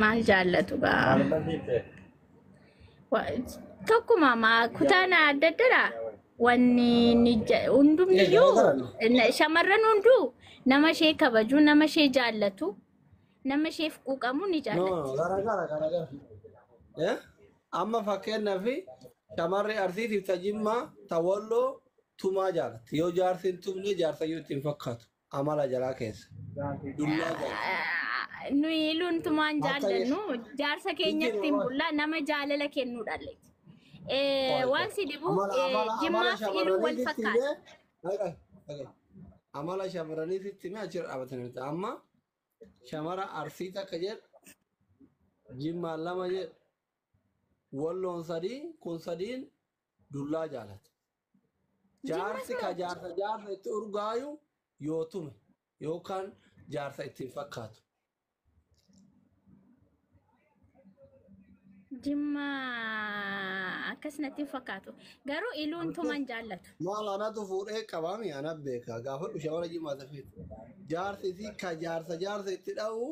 maal jaallatu gaa tokkuma maa kutaana adda addaadha wanni hundumtiyyuu shamarran hunduu nama ishee kabaju nama ishee jaallatu nama isheef quuqamu ni jaallatti. gara amma fakkeenyaaf shamarri arsiitiif tajimmaa tawalloo tumaa jaalatti yoo jaarsin tumne jaarsayyuu ittiin fakkaatu amala jalaa keessa dullaa jaalatti. Nuyi luntumaan jaallannu jaarsa keenyatti bulla nama jaalala kennuudhaalle. Waan si dhibu jimmaaf iluu wal fakkaata. Amala shamarraniititti mee achirra dhaabatanii amma shamara arsii takka jedhu jimmaan lama jedhu walloon sadii kun sadiin dullaa jaalata. Jaarsi ka jaarsa itti urgaayu yoo tume yookaan jaarsa ittiin fakkaatu. Jimma akkasnatti fakkaatu. Garuu iluun tuman jaallatu. Maal anatu fuudhee qabaami ana beeka gaafa shamara jimmaa tafeet. Jaarsi ka jaarsa itti dha'u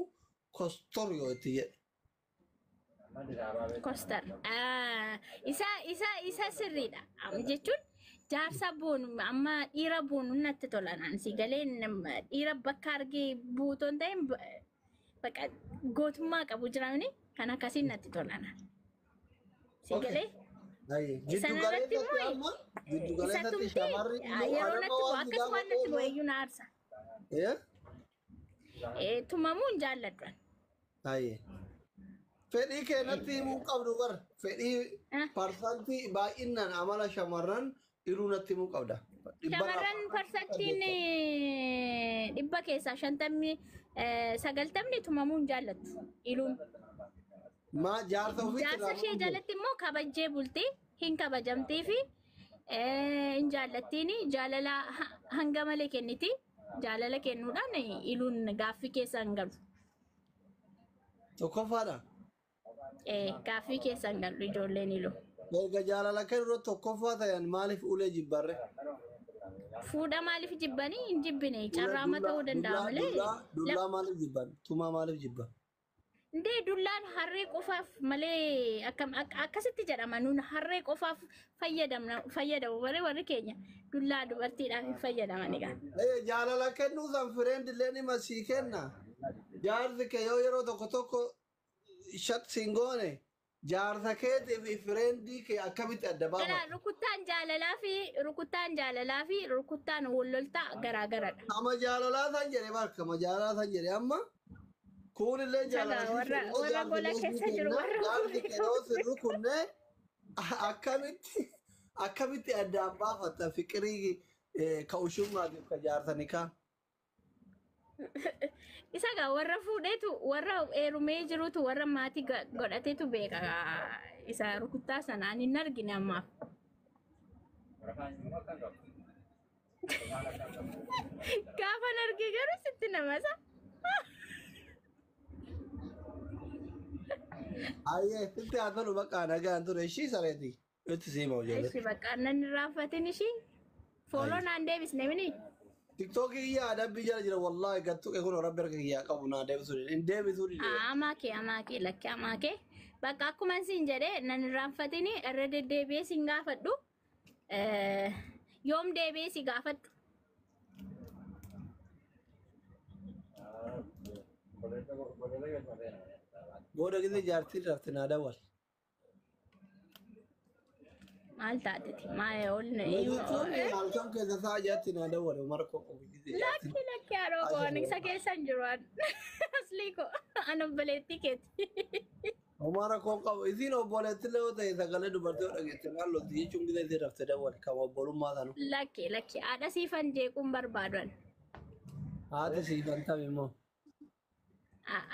kostor yoo itti jedhe. Kostar. Isa sirriidha. Jechuun jaarsa boonu amma dhiira boonu natti tolanaan si galeen dhiira bakka argee buutoon ta'een bakka gootummaa qabu jiraani kan akkasiin natti tolanaan. Si galee? Sanarratti immoo isa tumti yeroo natti bu'u akkasumaan natti bu'u eeyyuu na aarsa. Tumamuun jaalladhan. Fedhii keenyatti himuu qabdu bar fedhii parsantii baay'inaan amala shamarran iluu natti himuu qabda. Shamarran parsantiin 100 keessaa 90 tumamuun jaallattu iluun. Jaarsa ishee jalatti immoo kabajjee bultii hin kabajamtii fi hin jaallattiin jaalala hanga malee kenniti jaalala kennuudhaan iluun gaaffii keessa hin galu. Tokkoffaadha. Gaaffii keessa hin galu ijoolleen iluu. Erga jaalala kennu tokkoffaa ta'an maaliif ulee jibbarre? Fuudha maaliif jibbanii hin jibbine carraama ta'uu danda'a malee. Dullaa maaliif jibban? Tumaa maaliif jibban? Ndee dullaan harree qofaaf malee akkasitti jedhama nuun harree qofaaf fayyadamu warri keenya dullaa dubartiidhaaf hin fayyadamani gaa. Jaalala kennuu san fireendillee nima sii kenna. Jaarsi kee yoo yeroo tokko shat singoone jaarsa keetii fi fireendii kee akkamitti adda baafama? Rukuttaan jaalalaa fi rukuttaan walloltaa garaagaradha. Ama jaalalaa san jedhe barka ama jaalalaa san jedhe amma. Kun illee jaalala warra gola keessa jiru warra kunne akkamitti addaan baafata fiqirii ka ushummaatiif ka jaarsanii kaa. Isa gaa warra fuudheetu warra heerumee jirutu warra maatii godhateetu beeka isa rukuttaa sanaan hin argine ammaaf. Gaafa argee garuu sitti namasa. Aye, sitti haa tolu bakka nagaan ture ishii sareeti. Itti siima hojjete. Ishii bakka nan raaffatin ishii. Fooloo naan deebisne mini. TikTokii iyyaa adabbii jala jira wallahi gattuqe kun rabbi harka kiyyaa qabu naa deebisuu hin deebisuu dide. Amaakee lakkee amaakee. Bakka akkuma siin jedhee nan raaffatini irra deddeebi'ee siin gaafadhu. Yoom deebi'ee si gaafadhu. Booda gidi jaartii rafte naa dawwal. Maal taateti? Maal oolne? Halkan keessa sa'a jaatti naa dawwal umar koqo. Lakki haroo koon isa keessan jiruun aslii ko an obboleettii keeti. Umar koon qabu isiin obboleetti illee ta'e sagalee dubartii dhageesse maallotti jechuun gida isii rafte dawwal kan obbolummaa sanu. Lakki haadha siifan jeequun barbaadan. Haati siifan tabe immoo.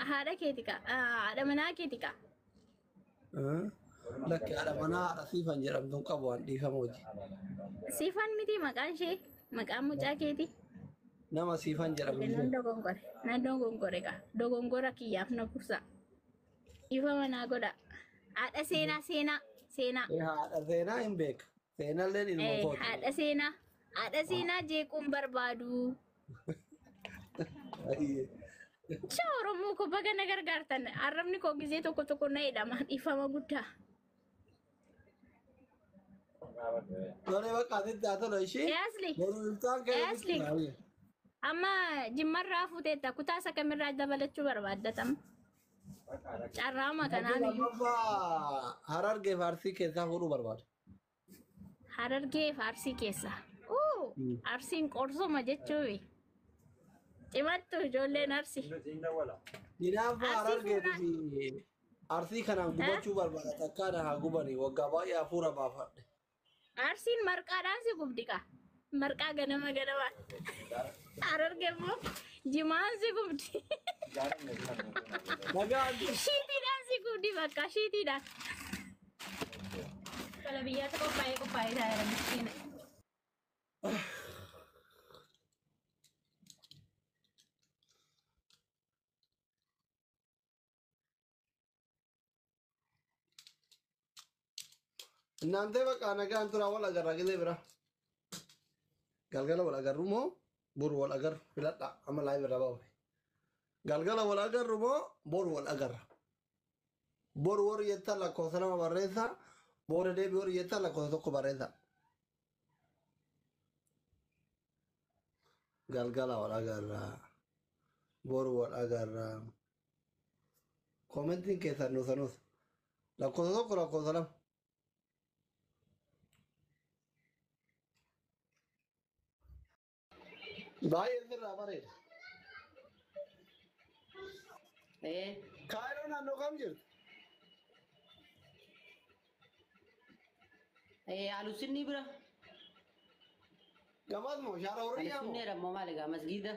Haadha keeti ka haadha manaa keeti ka. Lakki haadha manaa haadha siifan jedhamtuun qabu waan dhiifama hojii. Siifan miti maqaan ishee maqaan mucaa keeti. Nama siifan jedhamu. Nan dogongore ka dogongora kiyyaaf na kursa. Dhiifama naa godha. Haadha seenaa. Haadha seenaa hin beeka. Seenaalleen ilma kooti. Haadha seenaa jeequun barbaadu. Cha Oromoo ko baga na gargaartan. Arrabni koo gisee tokko na hidhama. Dhiifama guddaa. Tole bakka asitti haa tolu ishee. Yaasli. Boruultaan Yaasli. kee Amma jimmarraa fuuteetta kutaa isa kamirraa dabalachuu barbaaddatam. Carraama kanaan iyyuu. Harargee Arsii keessaa fuudhuu barbaada. Harargee Arsii keessa. Arsiin qorsoma jechuufi. Cimattu ijoolleen Arsii. Dinaafa Harargee fi Arsii kanaan gubachuu barbaada. Takkaadha haa gubanii waggaa baay'ee hafuura baafadhe. Arsiin marqaadhaan si gubdi kaa. Marqaa ganama. Harargee immoo jimaan si gubdi. Nagaan Shiitiidhaan si gubdi bakka shiitiidhaan. Kala biyyaata qophaa'ee taa'eera miskiina. እናንተ በቃ ነገ አንቱራ ወል አገር አገዜ ብራ galgala wal agarru moo bor wal agar filadha ama laay bira bawo galgala wal agarru moo bor wal agarra bor wor yetta lakkoofsa nama barreessa bor deebi wor yetta lakkoofsa tokko barreessa galgala wal agarra bor wal agarra komentiin keessan nuusanuus lakkoofsa tokko lakkoofsa lama baay'ee sirraa bareeda. Kaayiroo naannoo kam jirtu? Alusinni bira. Gamas moo shaara horiyaa moo? Alusinni rammoo maaligaa masgiida.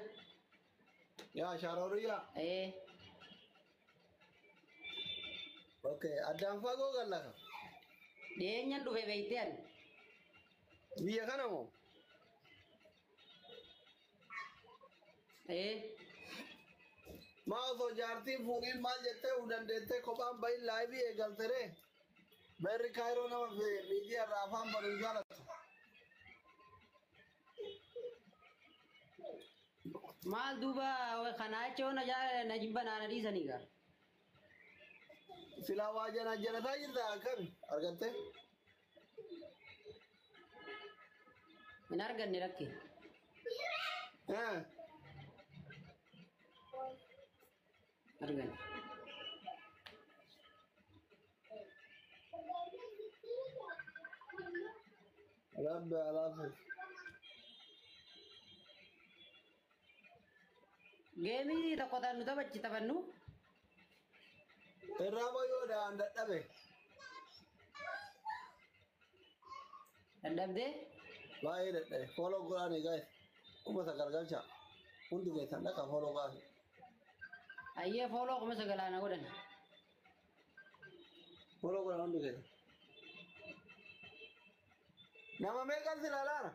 Yaa shaara horiyaa. Okay, addaan fagoo gallaka. Dhiyeenyan dhufe beeyteen. Biyya kana moo? Maa osoo jaartiin fuudhiin maal jettee dandeettee kophaan bahin laayivii eegaltere. Beerri kaayiroo nama miidiyaa irraa afaan baruun jaalatu. Maal duuba kanaa jechuun na jibba naana dhiisanii gaa. Silaa waa janataa jirta akkami argattee? Hin arganne rakke. Argan. Rabbi alaafir. Geemii tokko nu taphannu. Irraa bayyoodhaan dadhabe. Dadhabdee? Baay'ee dadhabe. Fooloo godhaanii gaa'e. Kuma sagalgalcha. Hundi keessan dhaqa fooloo gaa'e. Ayyee fooloo kuma sagalaana godhan. Fooloo godhan hundi keessan. Nama meeqan si ilaalaara?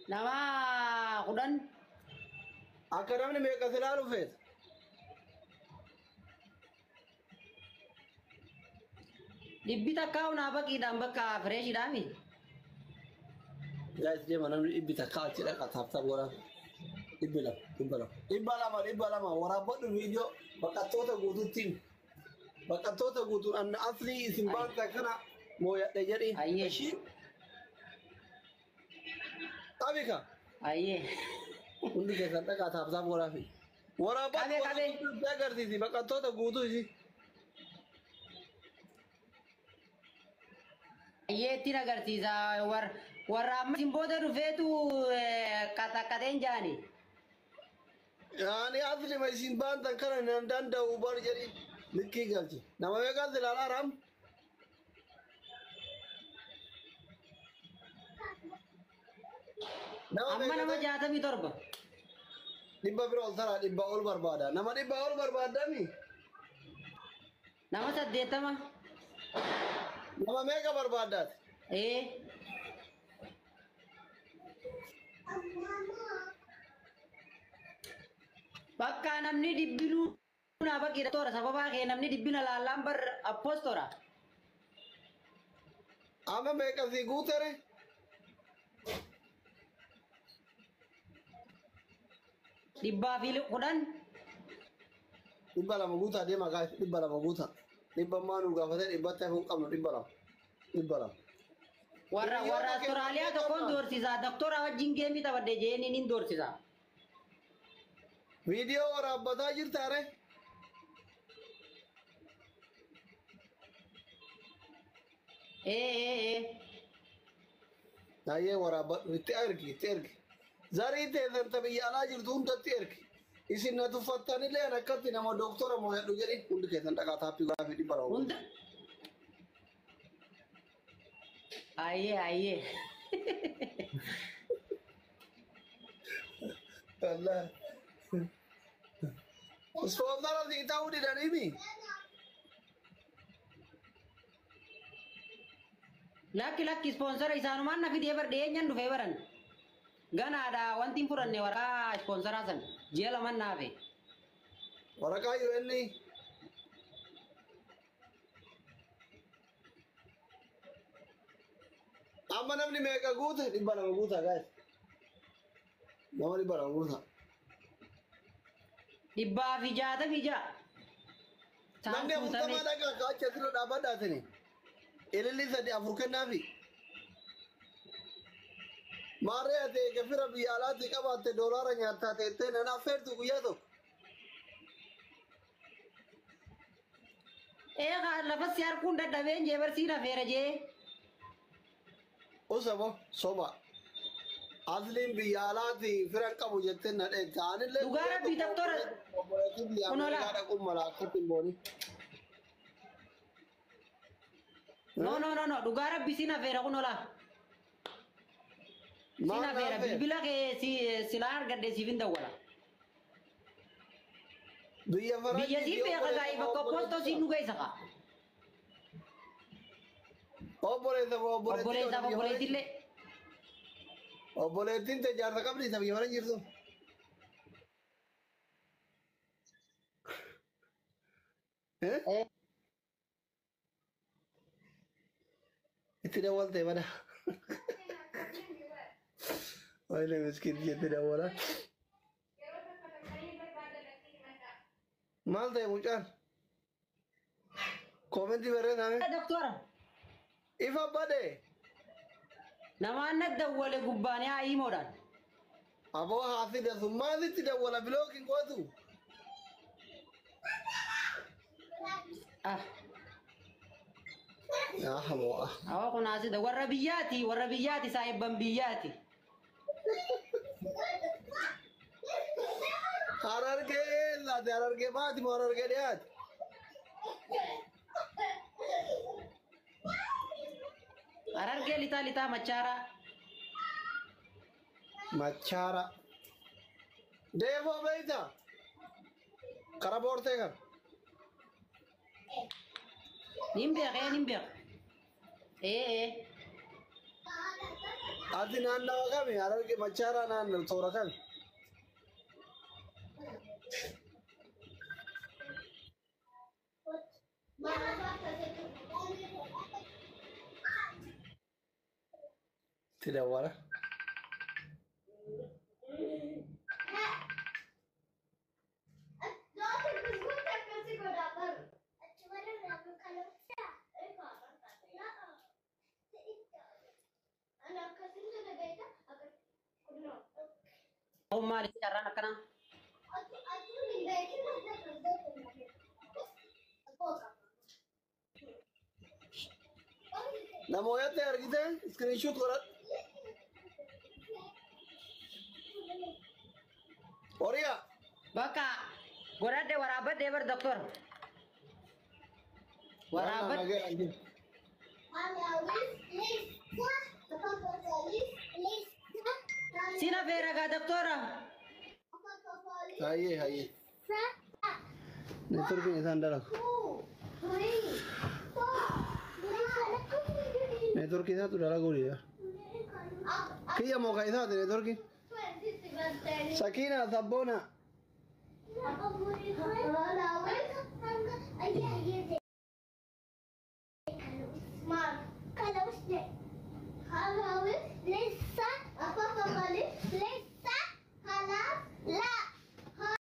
Nama 10. Akka namni meeqa si ilaalu feeta? Dhibbi takkaa hunaa baqiidhaan bakka fireeshiidhaami. Guys, deema namni dhibbi takka achi dhaqa taaptaap godhan. Dhibba lama waraabadhu viidiyoo baqattoota guutuutiin. Baqattoota guutuun anna aslii isin baanta kana mooyadhe jedhiin. Ayyee. Qabika. Ayyee. Hundi keessan dhaqa taaptaap godhaafi. Waraabadhu Qabee. agarsiisi baqattoota guutuu isii. Ayyee ittiin agarsiisa warra amma isin booda dhufeetu qaxaqqateen jaani. Yaani asli ma isin baantan kana nan danda'u bar jedhiin likkii galchi. Nama meeqan si ilaalaa ram? Amma nama 67. Dhibba bira ol tara dhibba ol barbaada. Nama dhibba ol barbaadami. Nama 80. Nama meeqa barbaaddaati? Bakka namni dhibbinuu na baqiidha toora sababaa kee namni dhibbina laallaan bar appoostora. Amma meeqa si guutere? Dibbaa fi kudhan. Dhibba lama guutaa deema gaa'e dhibba lama guutaa. Dhibba ammaa nu gaafatee dhibbatti hafuun qabnu dhibba lama. Dhibba lama. Warra Austraaliyaa tokkoon doorsisaa. Doktora wajjin geemii taphadde jeeniin hin doorsisaa. Viidiyoo waraabbataa jirta ree? Nayyee waraabadhu itti ergi itti ergi. Zarii teessan ta biyya alaa jirtu hundatti ergi. Isin na tuffattanillee akkatti nama doktora mo'edhu jedhi hundi keessan dhaqaa taappii gaafii dhibba lama. Hunda. Ayyee. Allah. Sponsor sii ta'uu didaniimi. Lakki sponsora isaanumaan na fidee bar dhiyeenyan dhufee baran. Ganaadha wanti hin furanne waraqaa sponsoraa san ji'a laman naafe. Waraqaa yoo inni. Amma namni meeqa guute dhibba lama guutaa gaa'e. Nama dhibba lama guutaa. 166. Namni afurtamaa dhagaa kaachaa jiru dhaabbadhaatini. Ililli sadi afur kennaafi. Maarree ati gafira biyya alaatti qabaatte doolaara nyaattaa teettee nan affeertu guyyaa tokko. Lafa si harkuun dadhabeen jee barsiin affeera jee. Usabo soba. Asliin biyya alaatti firan qabu jettee na dheekka. Anillee Dhugaa rabbii doktora. Kunola. Dhaquun mala akkatti hin booni. No. Dhugaa rabbi siin affeera kunola. Siin affeera bilbila kee silaa argadde siif hin dawwala. Biyya sii beeka gaa'ii bakka poostoo siin nu geessa kaa. Obboleettillee. Obboleettiin ta'e jaarsa qabdi isa biyya mana jirtu. Itti dawwalte mana. Waayee miskiin itti dawwala. Maal ta'e mucaan? Koomentii barreeffame. Doktora. Ifa badee. Namaan na dawwale gubbaan yaa hiimoodhaan. Aboo haasida sun maalitti dawwala bilookiin gootu? Yaa hamoo. Awwa kun haasida warra biyyaati saayibban biyyaati. Harargee laate harargee baati moo harargee dhiyaati? Harargee lixaa machaara. Machaara. Deeboo beeyta? Kara boortee kan? Nin beeka. Ati naannawa kami? Harargee machaara naannawa toora kami? Tidak wala. Maaliif carraan akkana? Namoota argite screenshot godhadhu. Oriya. Bakka godhadhe waraabadhe bar doktor. Waraabadhe. Sina feera gaa doktora. Hayyee. Networkiin isaan dalagu. Networkiin isaatu dalaguu dida. Kiyya moo kan isaati networkiin? Sakina Sabona.